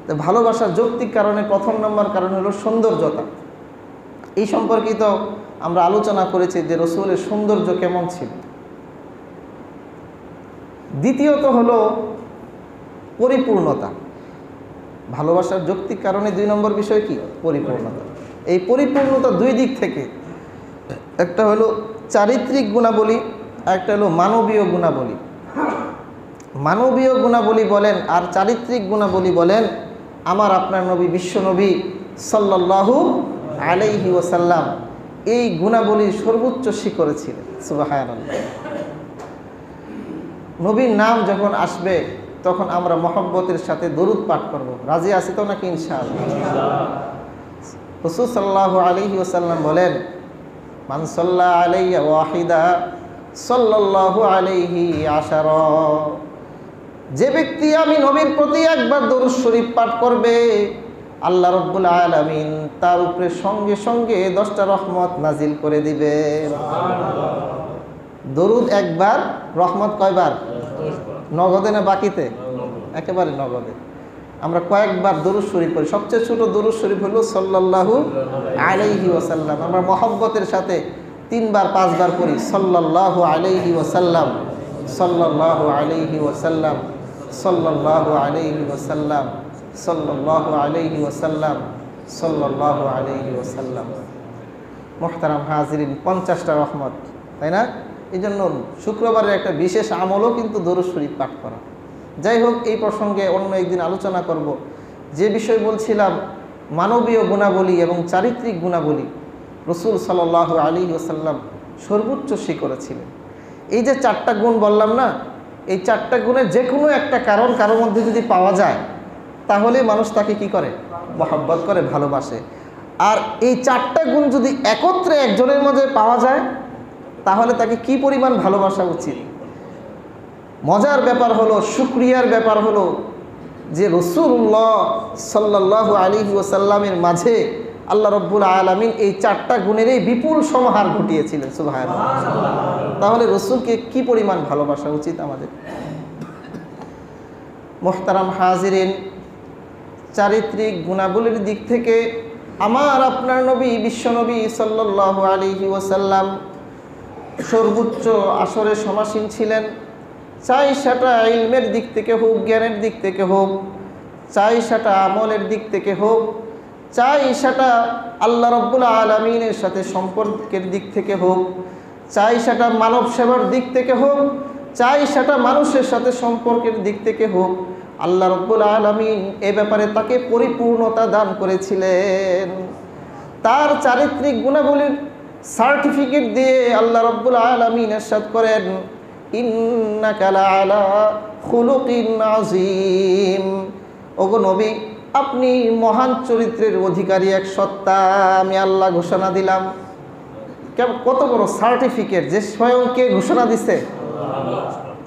তো ভালোবাসার যৌক্তিক কারণে প্রথম নম্বর কারণ হলো সৌন্দর্যতা। এই সম্পর্কিত আমরা আলোচনা করেছি যে রসুলের সৌন্দর্য কেমন ছিল। দ্বিতীয়ত হলো পরিপূর্ণতা। ভালোবাসার যৌক্তিক কারণে 2 নম্বর বিষয় কি? পরিপূর্ণতা। এই পরিপূর্ণতা 2 দিক থেকে, একটা হলো চারিত্রিক গুণাবলী, একটা হলো মানবীয় গুণাবলী। মানবীয় গুণাবলী বলেন আর চারিত্রিক গুণাবলী বলেন, আমার আপনার নবী বিশ্বনবী সাল্লাল্লাহু আলাইহি ওয়াসাল্লাম এই গুণাবলীর সর্বোচ্চ শিখরে ছিলেন। সুবহানাল্লাহ। নবীর নাম যখন আসবে তখন আমরা মহব্বতের সাথে দরুদ পাঠ করব। রাজি আছি তো নাকি? ইনশাআল্লাহ। রাসূল সাল্লাল্লাহু আলাইহি ওয়াসাল্লাম বলেন, মান সাল্লা আলাইয়া ওয়াহিদা সাল্লাল্লাহু আলাইহি আশারা। যে ব্যক্তি আমি নবীর প্রতি একবার দরুদ শরীফ পাঠ করবে, আল্লাহ রাব্বুল আলামিন তার উপরে সঙ্গে সঙ্গে 10টা রহমত নাজিল করে দিবে। দরুদ একবার, রহমত কয়বার? নগদে না বাকিতে? একেবারে নগদে। আমরা কয়েকবার দরুদ শরীফ পড়ি। সবচেয়ে ছোট দরুদ শরীফ হলো সাল্লাল্লাহু আলাইহি ওয়াসাল্লাম। আমরা মহব্বতের সাথে 3 বার 5 বার পড়ি, সাল্লাল্লাহু আলাইহি ওয়াসাল্লাম, সাল্লাল্লাহু আলাইহি ওয়াসাল্লাম, সাল্লাল্লাহু আলাইহি ওয়াসাল্লাম, সাল্লাল্লাহু আলাইহি ওয়াসাল্লাম, সাল্লাল্লাহু আলাইহি ওয়াসাল্লাম। মুহতারাম হাজিরিন, 50টা রহমত, তাই না? এই জন্য শুক্রবারের একটা বিশেষ আমলও কিন্তু দরুদ শরীফ পাঠ করা। যাই হোক, এই প্রসঙ্গে অন্য একদিন আলোচনা করব। যে বিষয় বলছিলাম, মানবীয় গুণাবলী এবং চারিত্রিক গুণাবলী রাসূল সাল্লাল্লাহু আলাইহি ওয়াসাল্লাম সর্বোচ্চ শিখরে ছিলেন। এই যে 4টা গুণ বললাম না, এই 4টা গুণের যে কোনো একটা কারণ কারোর মধ্যে যদি পাওয়া যায়, তাহলে মানুষ তাকে কি করে? মহব্বত করে, ভালোবাসে। আর এই 4টা গুণ যদি একত্রে একজনের মধ্যে পাওয়া যায়, তাহলে তাকে কি পরিমাণ ভালোবাসা উচিত। মজার ব্যাপার হলো, শুকরিয়ার ব্যাপার হলো যে রাসূলুল্লাহ সাল্লাল্লাহু আলাইহি ওয়াসাল্লামের মাঝে আল্লাহ রাব্বুল আলামিন এই 4টা গুণেরই বিপুল সমাহার ঘটিয়েছিলেন। সুবহানাল্লাহ। তাহলে রাসূলকে কি পরিমাণ ভালোবাসা উচিত আমাদের। মুহতারাম হাজিরিন, চারিত্রিক গুণাবলীর দিক থেকে আমার আপনার নবী বিশ্বনবী সাল্লাল্লাহু আলাইহি ওয়াসাল্লাম সর্বোচ্চ আসরে সমাসীন ছিলেন। চাই সেটা ইলমের দিক থেকে হোক, জ্ঞানের দিক থেকে হোক, চাই সেটা আমলের দিক থেকে হোক, চাই সেটা আল্লাহ রাব্বুল আলামিনের সাথে সম্পর্কের দিক থেকে হোক, চাই সেটা মানব সেবার দিক থেকে হোক, চাই সেটা মানুষের সাথে সম্পর্কের দিক থেকে হোক, আল্লাহ রাব্বুল আলামিন এ ব্যাপারে তাকে পরিপূর্ণতা দান করেছিলেন। তার চারিত্রিক গুণাবলীর সার্টিফিকেট দিয়ে আল্লাহ রাব্বুল আলামিন ইরশাদ করেন, ইন্নাকা লাআলা খুলুকিন আযীম। ওগো নবী, আপনি মহান চরিত্রের অধিকারী এক সত্তা আমি আল্লাহ ঘোষণা দিলাম। কত বড় সার্টিফিকেট, যে স্বয়ং কে ঘোষণা দিছে?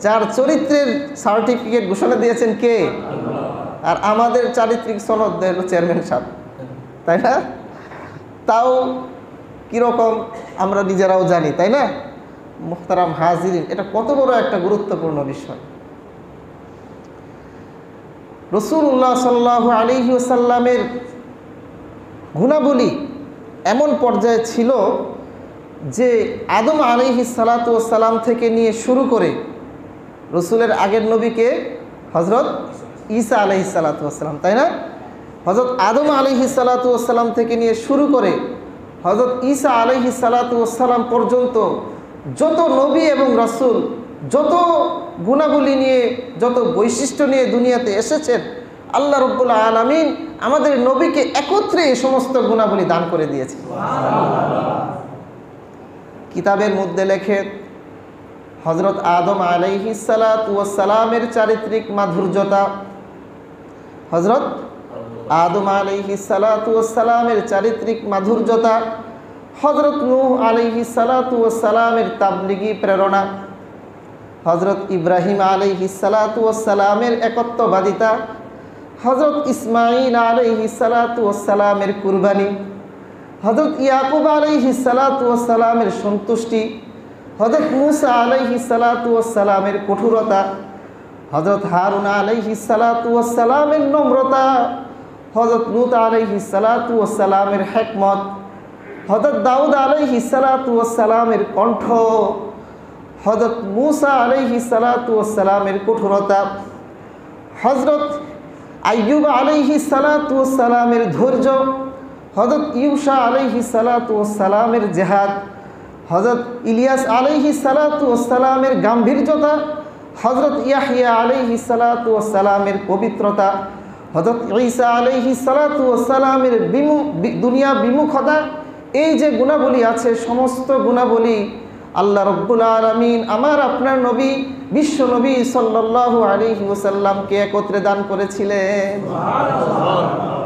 যার চরিত্রের সার্টিফিকেট ঘোষণা দিয়েছেন কে? আর আমাদের চারিত্রিক সনদ দেন চেয়ারম্যান সাহেব, তাই না? তাও কীরকম আমরা নিজেরাও জানি, তাই না? মুহতারাম হাজিরিন, এটা কত বড় একটা গুরুত্বপূর্ণ বিষয়। রাসূলুল্লাহ সাল্লাল্লাহু আলাইহি ওয়াসাল্লামের গুণাবলী এমন পর্যায়ে ছিল যে আদম আলাইহিস সালাতু ওয়াস সালাম থেকে নিয়ে শুরু করে রসুলের আগের নবীকে হযরত ঈসা আলাইহিস সালাতু ওয়াস সালাম, তাই না? হযরত আদম আলাইহিস সালাতু ওয়াস সালাম থেকে নিয়ে শুরু করে হযরত ঈসা আলাইহিস সালাতু ওয়াস সালাম পর্যন্ত যত নবী এবং রাসূল যত গুণাবলী নিয়ে, যত বৈশিষ্ট্য নিয়ে দুনিয়াতে এসেছেন, আল্লাহ রাব্বুল আলামিন আমাদের নবীকে একত্রে এই সমস্ত গুণাবলী দান করে দিয়েছে। কিতাবের মধ্যে লেখে, হযরত আদম আলাইহিস সালাতু ওয়াস সালামের চারিত্রিক মাধুর্যতা, হযরত আদম আলাইহিস সালাতু ওয়াস সালামের চারিত্রিক মাধুর্যতা, হযরত নূহ আলাইহিস সালাতু ওয়াস সালামের তাবলীগী প্রেরণা, হযরত ইব্রাহিম আলাইহিস সালাতু ওয়াস সালামের একত্ববাদিতা, হযরত ইসমাঈল আলাইহিস সালাতু ওয়াস সালামের কুরবানি, হযরত ইয়াকুব আলাইহিস সালাতু ওয়াস সালামের সন্তুষ্টি, হযরত মূসা আলাইহিস সালাতু ওয়াস সালামের কঠোরতা, হযরত হারুন আলাইহিস সালাতু ওয়াস সালামের নম্রতা, হযরত লূত আলাইহিস সালাতু ওয়াস সালামের হিকমত, হযরত দাউদ আলাইহিস সালাতু ওয়াস সালামের কণ্ঠ, হযরত মূসা আলাইহিস সালাতু ওয়াস সালামের কঠোরতা, হযরত আইয়ুব আলাইহিস সালাতু ওয়াস সালামের ধৈর্য, হযরত ইউসা আলাইহিস সালাতু ওয়াস সালামের জিহাদ, হযরত ইলিয়াস আলাইহিস সালাতু ওয়াস সালামের গাম্ভীর্যতা, হযরত ইয়াহইয়া আলাইহিস সালাতু ওয়াস সালামের পবিত্রতা, হযরত ঈসা আলাইহিস সালাতু ওয়াস সালামের দুনিয়া বিমুখতা, এই যে গুণাবলী আছে সমস্ত গুণাবলী আল্লাহ রব্বুল আলামিন আমার আপনার নবী বিশ্ব নবী সাল্লাল্লাহু আলাইহি ওয়াসাল্লামকে একত্রে দান করেছিলেন। সুবহানাল্লাহ।